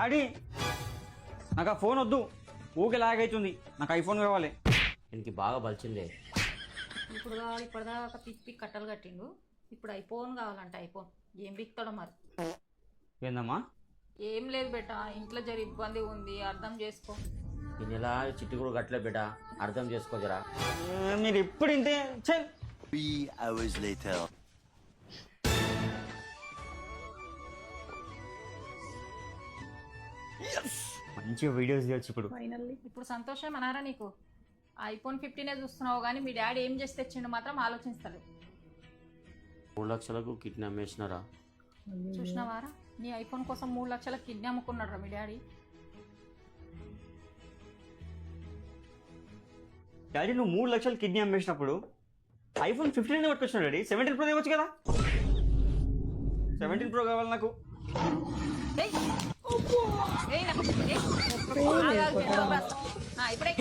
Daddy నాకు ఆ phone వద్దు, ఊకే లాగ్ అవుతుంది, నాకు ఐఫోన్ కావాలి. దీనికి బాగా బలిచిందే. ఇప్పుడు కావాలి, ఇప్పటిదాకా పిక్ కట్టలు కట్టిండు. ఇప్పుడు ఐఫోన్ కావాలంట. ఐఫోన్ ఏం బిక్తాడో మరి. ఏందమ్మా? ఏం లేదు బెట, ఇంట్లో జర ఇబ్బంది ఉంది, అర్థం చేసుకో. ఈ నెల చిట్టి కూడా గట్లే బిడ్డ, అర్థం చేసుకోజరా. మీరు ఎప్పుడు ఇంతే. 3 hours later. మంచిగా వీడియోస్ చేయొచ్చు ఇప్పుడు. ఇప్పుడు సంతోషం అనారా నీకు? ఐఫోన్ 15 చూస్తున్నావు కానీ మీ డాడీ ఏం చేసి తెచ్చిండు మాత్రం ఆలోచిస్తాడు. 3 లక్షలకు కిడ్నీ అమ్మేసినారా? చూసినావారా, నీ ఐఫోన్ కోసం 3 లక్షల కిడ్నీ అమ్ముకున్నాడు రా మీ డాడీ. డాడీ నువ్వు 3 లక్షలు కిడ్నీ అమ్మేసినప్పుడు ఐఫోన్ 15 పట్టుకొచ్చినావు డాడీ. 17 ప్రో ఇవ్వచ్చు కదా. 17 ప్రో కావాలి నాకు. ఏయ్, ఏయ్ నా- ఏయ్, ఆగు, ఆగు, ఆగు, ఆగు. ఇప్పుడే